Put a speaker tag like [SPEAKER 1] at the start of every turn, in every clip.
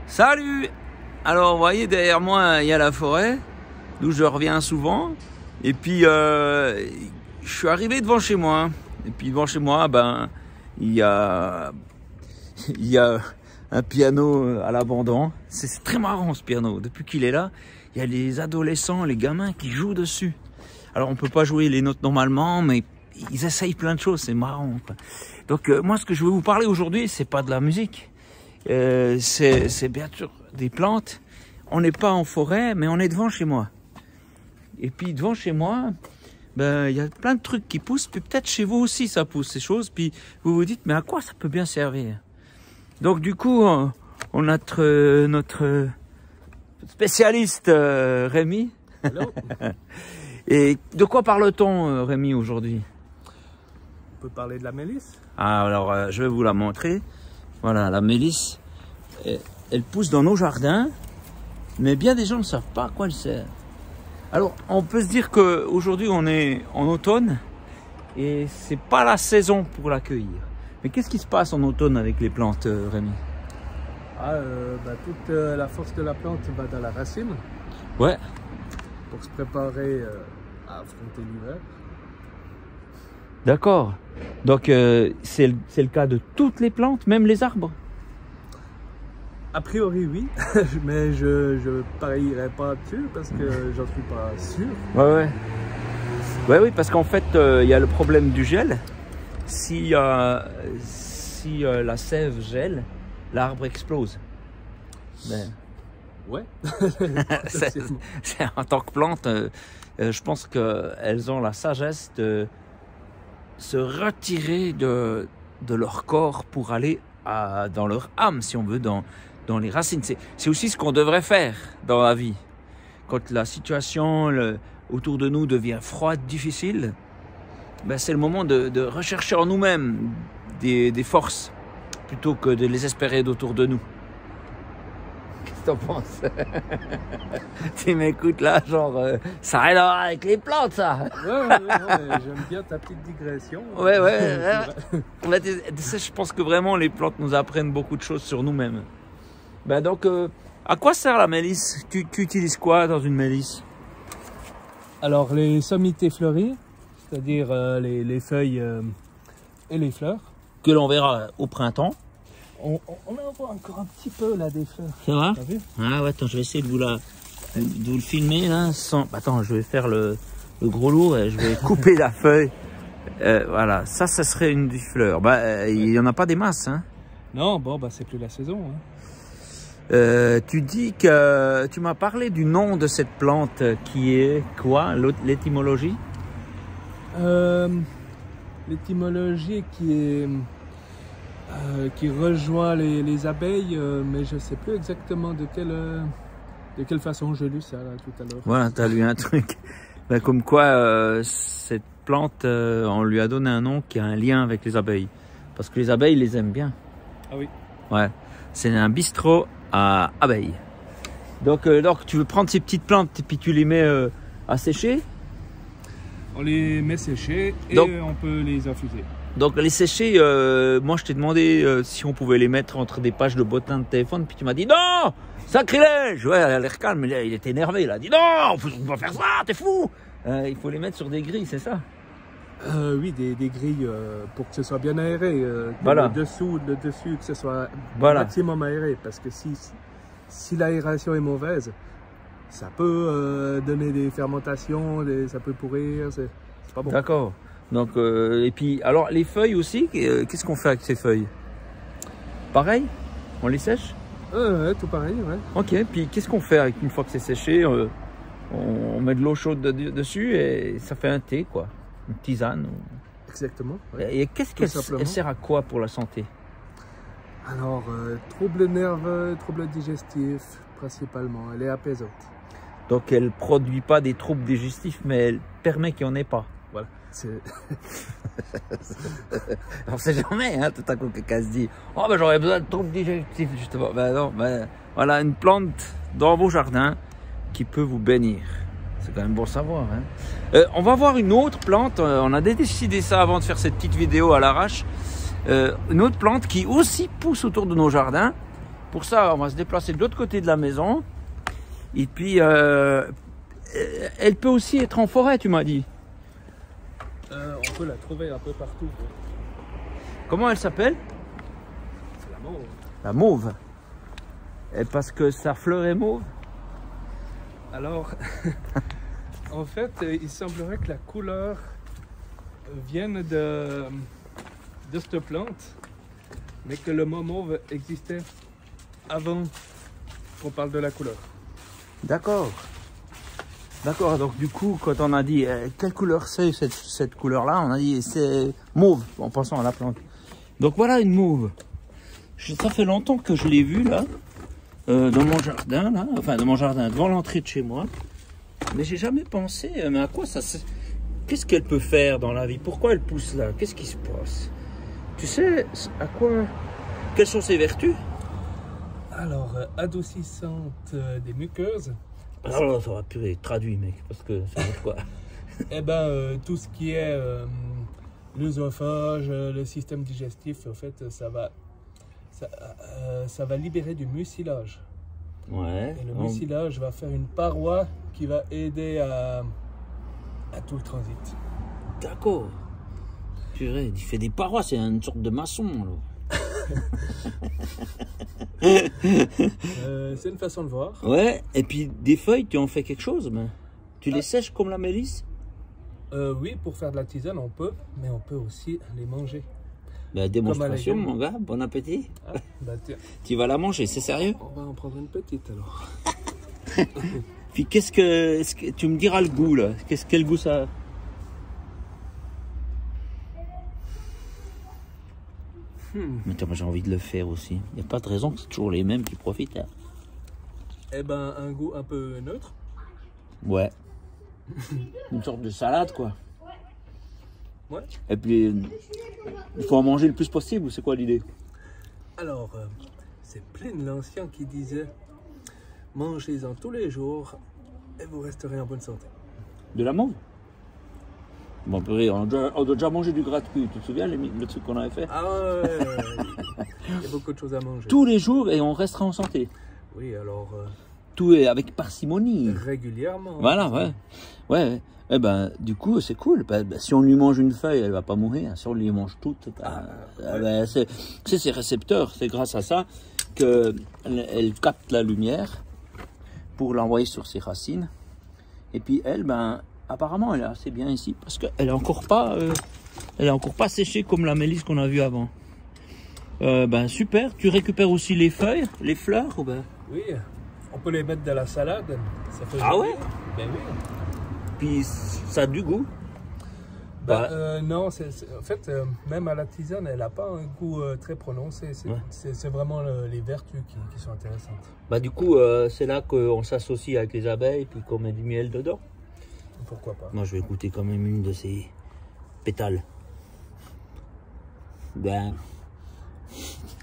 [SPEAKER 1] Salut! Alors, vous voyez, derrière moi, il y a la forêt, d'où je reviens souvent. Et puis, je suis arrivé devant chez moi. Et puis, devant chez moi, ben, il y a un piano à l'abandon. C'est très marrant, ce piano. Depuis qu'il est là, il y a les adolescents, les gamins qui jouent dessus. Alors, on peut pas jouer les notes normalement, mais ils essayent plein de choses. C'est marrant, quoi. Donc, moi, ce que je veux vous parler aujourd'hui, c'est pas de la musique. C'est bien sûr des plantes. On n'est pas en forêt, mais on est devant chez moi. Et puis devant chez moi, ben il y a plein de trucs qui poussent. Puis peut-être chez vous aussi ça pousse ces choses. Puis vous vous dites mais à quoi ça peut bien servir? Donc du coup on a notre spécialiste Rémi.
[SPEAKER 2] Hello.
[SPEAKER 1] Et de quoi parle-t-on Rémi aujourd'hui?
[SPEAKER 2] On peut parler de la mélisse.
[SPEAKER 1] Ah, alors je vais vous la montrer. Voilà, la mélisse, elle pousse dans nos jardins, mais bien des gens ne savent pas à quoi elle sert. Alors, on peut se dire qu'aujourd'hui, on est en automne, et c'est pas la saison pour l'accueillir. Mais qu'est-ce qui se passe en automne avec les plantes, Rémi?
[SPEAKER 2] Toute la force de la plante va dans la racine.
[SPEAKER 1] Ouais.
[SPEAKER 2] Pour se préparer à affronter l'hiver.
[SPEAKER 1] D'accord. Donc, c'est le cas de toutes les plantes, même les arbres?
[SPEAKER 2] A priori, oui, mais je parierai pas dessus parce que j'en suis pas sûr.
[SPEAKER 1] Oui, parce qu'en fait, il y a le problème du gel. Si la sève gèle, l'arbre explose. Mais...
[SPEAKER 2] Ouais.
[SPEAKER 1] En tant que plante, je pense qu'elles ont la sagesse de se retirer de leur corps pour aller dans leur âme, si on veut, dans les racines. C'est aussi ce qu'on devrait faire dans la vie. Quand la situation autour de nous devient froide, difficile, ben c'est le moment de rechercher en nous-mêmes des forces, plutôt que de les espérer d'autour de nous. Qu'est-ce que t'en penses? Tu m'écoutes là, genre, ça n'a rien à voir avec les plantes, ça.
[SPEAKER 2] Ouais, j'aime bien ta petite digression.
[SPEAKER 1] Ouais. Tu sais, je pense que vraiment les plantes nous apprennent beaucoup de choses sur nous-mêmes. Ben donc, à quoi sert la mélisse? Tu utilises quoi dans une mélisse?
[SPEAKER 2] Alors, les sommités fleuries, c'est-à-dire les feuilles et les fleurs.
[SPEAKER 1] Que l'on verra au printemps.
[SPEAKER 2] On en voit encore un petit peu là des fleurs.
[SPEAKER 1] C'est vrai?
[SPEAKER 2] T'as vu?
[SPEAKER 1] Ah ouais, attends, je vais essayer de vous le filmer là. Attends, je vais faire le gros lourd et je vais couper la feuille. Voilà, ça serait une des fleurs. Il n'y en a pas des masses, hein?
[SPEAKER 2] Non, bon, c'est plus la saison. Hein.
[SPEAKER 1] Tu dis que tu m'as parlé du nom de cette plante qui est quoi? L'étymologie?
[SPEAKER 2] L'étymologie qui rejoint les abeilles, mais je ne sais plus exactement de quelle façon j'ai lu ça là, tout à l'heure.
[SPEAKER 1] Voilà, tu as lu un truc. Comme quoi, cette plante, on lui a donné un nom qui a un lien avec les abeilles. Parce que les abeilles les aiment bien.
[SPEAKER 2] Ah oui.
[SPEAKER 1] Ouais, c'est un bistrot à abeilles. Donc, tu veux prendre ces petites plantes et puis tu les mets à sécher?
[SPEAKER 2] On les met sécher et
[SPEAKER 1] donc,
[SPEAKER 2] on peut les infuser.
[SPEAKER 1] Donc les sécher, moi je t'ai demandé si on pouvait les mettre entre des pages de bottins de téléphone, puis tu m'as dit non, sacrilège. Ouais, elle a l'air calme, mais là, il était énervé, il a dit non, on peut pas faire ça, t'es fou. Il faut les mettre sur des grilles, c'est ça?
[SPEAKER 2] Oui, des grilles pour que ce soit bien aéré.
[SPEAKER 1] Voilà.
[SPEAKER 2] Le dessus, que ce soit
[SPEAKER 1] voilà.
[SPEAKER 2] Maximum aéré, parce que si l'aération est mauvaise, ça peut donner des fermentations, ça peut pourrir, c'est pas bon.
[SPEAKER 1] D'accord. Donc, et puis, alors les feuilles aussi, qu'est-ce qu'on fait avec ces feuilles? Pareil? On les sèche?
[SPEAKER 2] Ouais, tout pareil, ouais.
[SPEAKER 1] Ok, puis qu'est-ce qu'on fait avec une fois que c'est séché? On met de l'eau chaude dessus et ça fait un thé, quoi. Une tisane.
[SPEAKER 2] Exactement. Ouais.
[SPEAKER 1] Et qu'est-ce qu'elle sert à quoi pour la santé?
[SPEAKER 2] Alors, troubles nerveux, troubles digestifs, principalement. Elle est apaisante.
[SPEAKER 1] Donc, elle ne produit pas des troubles digestifs, mais elle permet qu'il n'y en ait pas.
[SPEAKER 2] Voilà.
[SPEAKER 1] On sait jamais, hein, tout à coup, quelqu'un se dit « Oh, j'aurais besoin de troubles digestifs, justement. » Non, voilà, une plante dans vos jardins qui peut vous bénir. C'est quand même bon savoir. Hein. On va voir une autre plante. On a décidé ça avant de faire cette petite vidéo à l'arrache. Une autre plante qui aussi pousse autour de nos jardins pour ça, on va se déplacer de l'autre côté de la maison. Et puis, elle peut aussi être en forêt, tu m'as dit.
[SPEAKER 2] On peut la trouver un peu partout.
[SPEAKER 1] Comment elle s'appelle?
[SPEAKER 2] C'est la mauve.
[SPEAKER 1] La mauve. Et parce que sa fleur est mauve?
[SPEAKER 2] Alors, en fait, il semblerait que la couleur vienne de cette plante, mais que le mot mauve existait avant qu'on parle de la couleur.
[SPEAKER 1] D'accord. D'accord, donc du coup, quand on a dit quelle couleur c'est cette couleur-là, on a dit c'est mauve en pensant à la plante. Donc voilà une mauve. Ça fait longtemps que je l'ai vue là, dans mon jardin, là, enfin dans mon jardin, devant l'entrée de chez moi. Mais j'ai jamais pensé, mais à quoi ça se... Qu'est-ce qu'elle peut faire dans la vie? Pourquoi elle pousse là? Qu'est-ce qui se passe? Tu sais à quoi... Quelles sont ses vertus?
[SPEAKER 2] Alors, adoucissante des muqueuses.
[SPEAKER 1] Alors, ça va pu être traduit, mec, parce que ça veut dire quoi?
[SPEAKER 2] Eh ben, tout ce qui est l'œsophage, le système digestif, en fait, ça va libérer du mucilage.
[SPEAKER 1] Ouais.
[SPEAKER 2] Et le mucilage va faire une paroi qui va aider à tout le transit.
[SPEAKER 1] D'accord. Purée, il fait des parois, c'est une sorte de maçon, alors.
[SPEAKER 2] C'est une façon de voir.
[SPEAKER 1] Ouais, et puis des feuilles, tu en fais quelque chose, mais tu les sèches comme la mélisse?
[SPEAKER 2] Oui, pour faire de la tisane, on peut, mais on peut aussi les manger.
[SPEAKER 1] Bah, démonstration, mon gars, bon appétit.
[SPEAKER 2] Ah, bah tiens.
[SPEAKER 1] Tu vas la manger, c'est sérieux?
[SPEAKER 2] On va en prendre une petite alors.
[SPEAKER 1] Puis qu'est-ce que tu me diras le goût là? Quel goût ça a? Mais attends, moi j'ai envie de le faire aussi. Il n'y a pas de raison que c'est toujours les mêmes qui profitent. Hein.
[SPEAKER 2] Eh ben, un goût un peu neutre.
[SPEAKER 1] Ouais. Une sorte de salade quoi.
[SPEAKER 2] Ouais.
[SPEAKER 1] Et puis, il faut en manger le plus possible, ou c'est quoi l'idée?
[SPEAKER 2] Alors, c'est Pline l'Ancien qui disait « Mangez-en tous les jours et vous resterez en bonne santé. »
[SPEAKER 1] De la mauve? Bon, purée, on a déjà mangé du gratte-cuit, tu te souviens le truc qu'on avait fait?
[SPEAKER 2] Ah ouais, il y a beaucoup de choses à manger.
[SPEAKER 1] Tous les jours et on restera en santé.
[SPEAKER 2] Oui, alors...
[SPEAKER 1] Tout est avec parcimonie.
[SPEAKER 2] Régulièrement.
[SPEAKER 1] Voilà, ouais. Ouais. Eh ben, du coup, c'est cool. Si on lui mange une feuille, elle va pas mourir. Si on lui mange toutes, ouais. C'est ses récepteurs. C'est grâce à ça qu'elle capte la lumière pour l'envoyer sur ses racines. Et puis elle, ben, apparemment, elle est assez bien ici parce qu'elle est encore pas, séchée comme la mélisse qu'on a vue avant. Ben super. Tu récupères aussi les feuilles, les fleurs, ou ben?
[SPEAKER 2] Oui, on peut les mettre dans la salade. Ça fait
[SPEAKER 1] Ah ouais?
[SPEAKER 2] Ben oui.
[SPEAKER 1] Puis ça a du goût.
[SPEAKER 2] Non, en fait, même à la tisane, elle n'a pas un goût très prononcé. C'est vraiment les vertus qui sont intéressantes.
[SPEAKER 1] Bah du coup, c'est là qu'on s'associe avec les abeilles et qu'on met du miel dedans.
[SPEAKER 2] Pourquoi pas?
[SPEAKER 1] Moi, je vais goûter quand même une de ces pétales. Ben,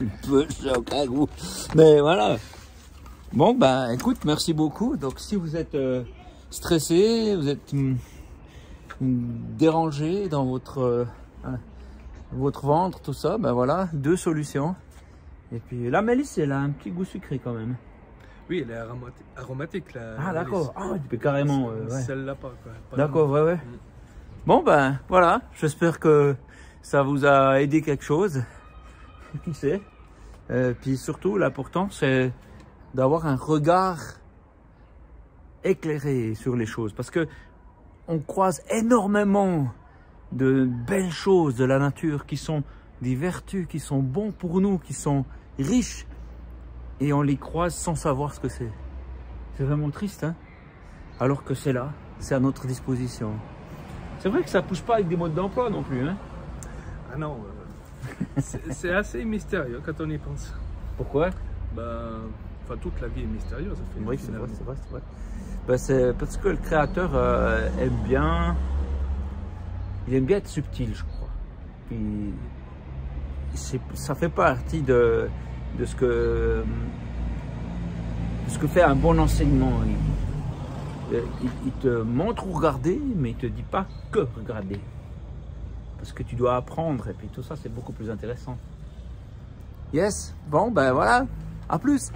[SPEAKER 1] un peu, ça n'a aucun goût. Mais voilà. Bon, ben, écoute, merci beaucoup. Donc, si vous êtes stressé, vous êtes dérangé dans votre ventre, tout ça, ben voilà, 2 solutions. Et puis la mélisse, elle a un petit goût sucré quand même.
[SPEAKER 2] Oui, elle est aromatique.
[SPEAKER 1] Ah d'accord, ah, tu peux carrément... ouais.
[SPEAKER 2] Celle-là pas.
[SPEAKER 1] D'accord, ouais. Bon ben voilà, j'espère que ça vous a aidé quelque chose. Qui sait. Puis surtout, l'important, c'est d'avoir un regard éclairé sur les choses. Parce que on croise énormément de belles choses de la nature qui sont des vertus, qui sont bons pour nous, qui sont riches. Et on les croise sans savoir ce que c'est. C'est vraiment triste, hein? Alors que c'est là, c'est à notre disposition. C'est vrai que ça ne pousse pas avec des modes d'emploi non plus, hein?
[SPEAKER 2] Ah non, c'est assez mystérieux quand on y pense.
[SPEAKER 1] Pourquoi?
[SPEAKER 2] Enfin, toute la vie est mystérieuse.
[SPEAKER 1] Oui, c'est vrai. C'est parce que le créateur aime bien être subtil, je crois. Puis ça fait partie de ce que fait un bon enseignement. Il te montre où regarder, mais il te dit pas que regarder. Parce que tu dois apprendre, et puis tout ça, c'est beaucoup plus intéressant. Yes, bon, ben voilà. À plus!